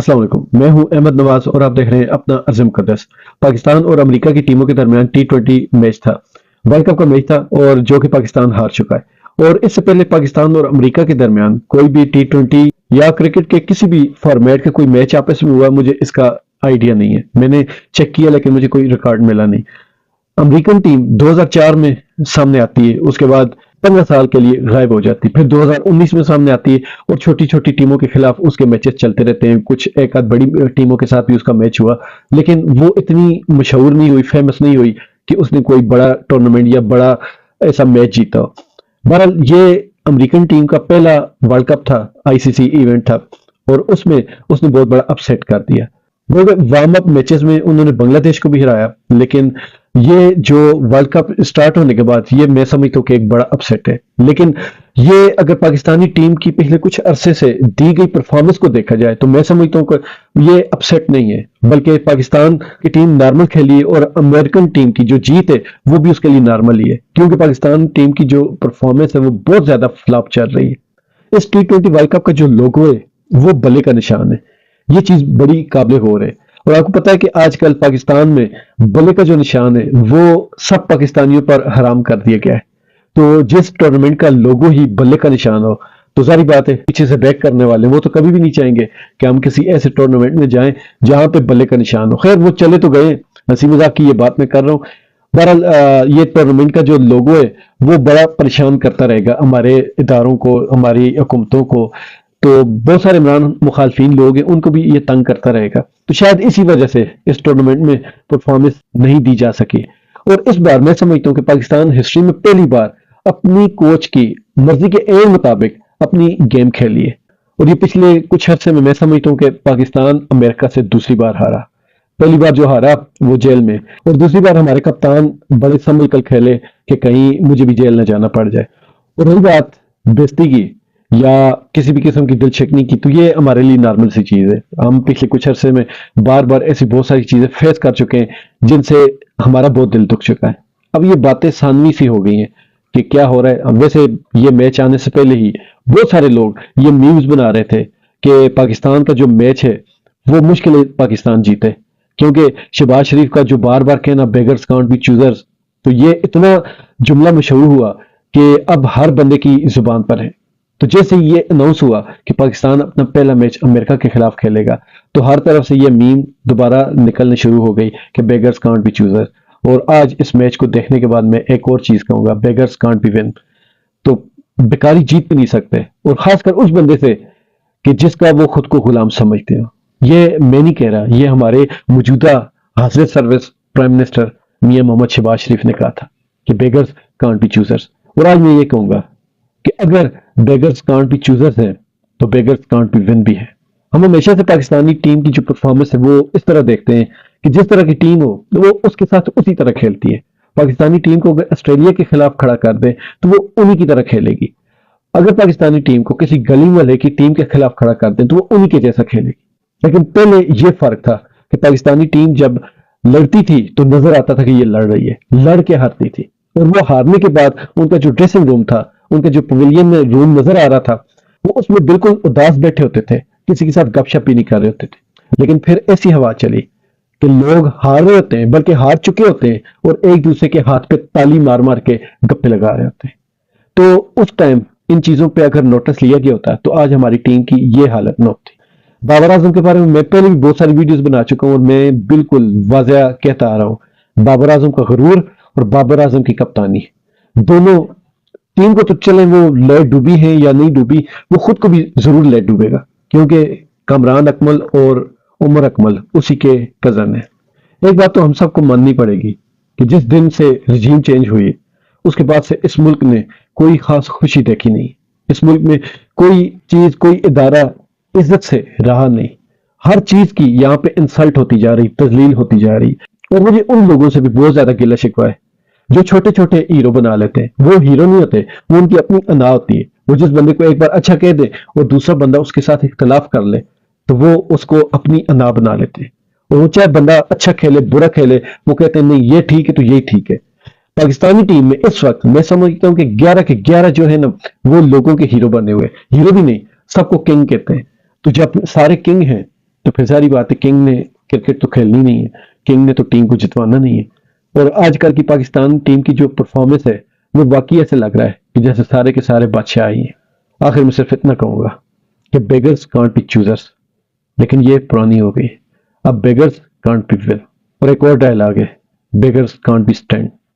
अस्सलाम वालेकुम। मैं हूं अहमद नवाज और आप देख रहे हैं अपना अर्ज़ मुक़द्दस। पाकिस्तान और अमेरिका की टीमों के दरमियान T20 मैच था, वर्ल्ड कप का मैच था और जो कि पाकिस्तान हार चुका है। और इससे पहले पाकिस्तान और अमेरिका के दरमियान कोई भी T20 या क्रिकेट के किसी भी फॉर्मेट का कोई मैच आपस में हुआ, मुझे इसका आइडिया नहीं है। मैंने चेक किया लेकिन मुझे कोई रिकॉर्ड मिला नहीं। अमेरिकन टीम 2004 में सामने आती है, उसके बाद 15 साल के लिए गायब हो जाती है, फिर 2019 में सामने आती है और छोटी छोटी टीमों के खिलाफ उसके मैचेस चलते रहते हैं। कुछ एक आध बड़ी टीमों के साथ भी उसका मैच हुआ, लेकिन वो इतनी मशहूर नहीं हुई, फेमस नहीं हुई कि उसने कोई बड़ा टूर्नामेंट या बड़ा ऐसा मैच जीता हो। बहरहाल ये अमेरिकन टीम का पहला वर्ल्ड कप था, आईसीसी इवेंट था और उसमें उसने बहुत बड़ा अपसेट कर दिया। वार्म अप मैचेस में उन्होंने बांग्लादेश को भी हराया, लेकिन ये जो वर्ल्ड कप स्टार्ट होने के बाद ये मैं समझता हूँ कि एक बड़ा अपसेट है। लेकिन ये अगर पाकिस्तानी टीम की पिछले कुछ अरसे से दी गई परफॉर्मेंस को देखा जाए तो मैं समझता हूँ कि ये अपसेट नहीं है, बल्कि पाकिस्तान की टीम नॉर्मल खेली है और अमेरिकन टीम की जो जीत है वो भी उसके लिए नॉर्मल ही है, क्योंकि पाकिस्तान टीम की जो परफॉर्मेंस है वो बहुत ज्यादा फ्लॉप चल रही है। इस T20 वर्ल्ड कप का जो लोगो है वो बल्ले का निशान है। ये चीज बड़ी काबिल गौर है और आपको पता है कि आजकल पाकिस्तान में बल्ले का जो निशान है वो सब पाकिस्तानियों पर हराम कर दिया गया है। तो जिस टूर्नामेंट का लोगो ही बल्ले का निशान हो तो जारी बात है पीछे से बैक करने वाले वो तो कभी भी नहीं चाहेंगे कि हम किसी ऐसे टूर्नामेंट में जाएं जहां पे बल्ले का निशान हो। खैर वो चले तो गए, हंसी मजाक की ये बात मैं कर रहा हूँ। बहरहाल ये टूर्नामेंट का जो लोगो है वो बड़ा परेशान करता रहेगा हमारे इदारों को, हमारी हुकूमतों को। तो बहुत सारे इमरान मुखालफिन लोग हैं, उनको भी ये तंग करता रहेगा। तो शायद इसी वजह से इस टूर्नामेंट में परफॉर्मेंस नहीं दी जा सकी। और इस बार मैं समझता हूँ कि पाकिस्तान हिस्ट्री में पहली बार अपनी कोच की मर्जी के एन मुताबिक अपनी गेम खेली है। और ये पिछले कुछ अरसे में मैं समझता हूँ कि पाकिस्तान अमेरिका से दूसरी बार हारा। पहली बार जो हारा वो जेल में, और दूसरी बार हमारे कप्तान बड़े संभल कर खेले कि कहीं मुझे भी जेल न जाना पड़ जाए। और रही बात बेइज्जती की या किसी भी किस्म की दिल शिकनी की, तो ये हमारे लिए नॉर्मल सी चीज़ है। हम पिछले कुछ अरसे में बार बार ऐसी बहुत सारी चीज़ें फेस कर चुके हैं जिनसे हमारा बहुत दिल दुख चुका है। अब ये बातें सानवी सी हो गई हैं कि क्या हो रहा है। अब वैसे ये मैच आने से पहले ही बहुत सारे लोग ये न्यूज़ बना रहे थे कि पाकिस्तान का जो मैच है वो मुश्किल है पाकिस्तान जीते, क्योंकि शहबाज शरीफ का जो बार बार कहना बेगर्स कांट बी चूजर्स, तो ये इतना जुमला मशहूर हुआ कि अब हर बंदे की जुबान पर है। तो जैसे ये अनाउंस हुआ कि पाकिस्तान अपना पहला मैच अमेरिका के खिलाफ खेलेगा तो हर तरफ से ये मीम दोबारा निकलने शुरू हो गई कि बेगर्स कांट बी चूजर्स। और आज इस मैच को देखने के बाद मैं एक और चीज कहूंगा, बेगर्स कांट बी विन। तो बेकारी जीत भी नहीं सकते, और खासकर उस बंदे से कि जिसका वो खुद को गुलाम समझते हो। ये मैं नहीं कह रहा, ये हमारे मौजूदा हजरत सर्विस प्राइम मिनिस्टर मियां मोहम्मद शहबाज शरीफ ने कहा था कि बेगर्स कांट बी चूजर्स। और आज मैं ये कहूंगा कि अगर बेगर्स कांट बी चूजर्स है तो बेगर्स कांट बी विन भी है। हम हमेशा से पाकिस्तानी टीम की जो परफॉर्मेंस है वो इस तरह देखते हैं कि जिस तरह की टीम हो तो वो उसके साथ उसी तरह खेलती है। पाकिस्तानी टीम को अगर ऑस्ट्रेलिया के खिलाफ खड़ा कर दे तो वो उन्हीं की तरह खेलेगी। अगर पाकिस्तानी टीम को किसी गली वाले की टीम के खिलाफ खड़ा कर दे तो वो उन्हीं के जैसा खेलेगी। लेकिन पहले ये फर्क था कि पाकिस्तानी टीम जब लड़ती थी तो नजर आता था कि ये लड़ रही है, लड़ के हारती थी। और वो हारने के बाद उनका जो ड्रेसिंग रूम था, उनका जो पवेलियन में रूम नजर आ रहा था, वो उसमें बिल्कुल उदास बैठे होते थे, किसी के साथ गपशप भी नहीं कर रहे होते थे। लेकिन फिर ऐसी हवा चली कि लोग हार रहे होते हैं, बल्कि हार चुके होते हैं और एक दूसरे के हाथ पे ताली मार मार के गप्पे लगा रहे होते हैं। तो उस टाइम इन चीजों पे अगर नोटिस लिया गया होता तो आज हमारी टीम की ये हालत न होती। बाबर आजम के बारे में मैं पहले भी बहुत सारी वीडियोस बना चुका हूं और मैं बिल्कुल वाज़ेह कहता आ रहा हूं, बाबर आजम का गुरूर और बाबर आजम की कप्तानी दोनों टीम को तो चले वो ले डूबी है या नहीं डूबी, वो खुद को भी जरूर ले डूबेगा, क्योंकि कामरान अकमल और उमर अकमल उसी के कजन है। एक बात तो हम सबको माननी पड़ेगी कि जिस दिन से रजीम चेंज हुई उसके बाद से इस मुल्क ने कोई खास खुशी देखी नहीं। इस मुल्क में कोई चीज, कोई इदारा इज्जत से रहा नहीं। हर चीज की यहाँ पे इंसल्ट होती जा रही, तजलील होती जा रही। और मुझे उन लोगों से भी बहुत ज्यादा गिला शिकवा है जो छोटे छोटे हीरो बना लेते हैं। वो हीरो नहीं होते, वो उनकी अपनी अना होती है। वो जिस बंदे को एक बार अच्छा कह दे और दूसरा बंदा उसके साथ इख्तलाफ कर ले तो वो उसको अपनी अना बना लेते हैं। और वो चाहे बंदा अच्छा खेले बुरा खेले, वो कहते हैं नहीं ये ठीक है तो ये ठीक है। पाकिस्तानी टीम में इस वक्त मैं समझता हूँ कि 11 के 11 जो है ना वो लोगों के हीरो बने हुए, हीरो भी नहीं, सबको किंग कहते हैं। तो जब सारे किंग हैं तो تو پھر ساری بات ہے کنگ نے کرکٹ تو کھیلنی نہیں ہے، کنگ نے تو ٹیم کو جتوانا نہیں ہے۔ اور آج کل کی پاکستان ٹیم کی جو پرفارمنس ہے وہ واقعی ایسے لگ رہا ہے کہ جیسے سارے کے سارے بادشاہ ہی ہیں۔ آخر میں صرف اتنا کہوں گا کہ بیگرز کانٹ بی چوزرز، لیکن یہ پرانی ہو گئی، اب بیگرز کانٹ بی ول۔ اور ایک اور ڈائلاگ ہے، بیگرز کانٹ بی اسٹینڈ۔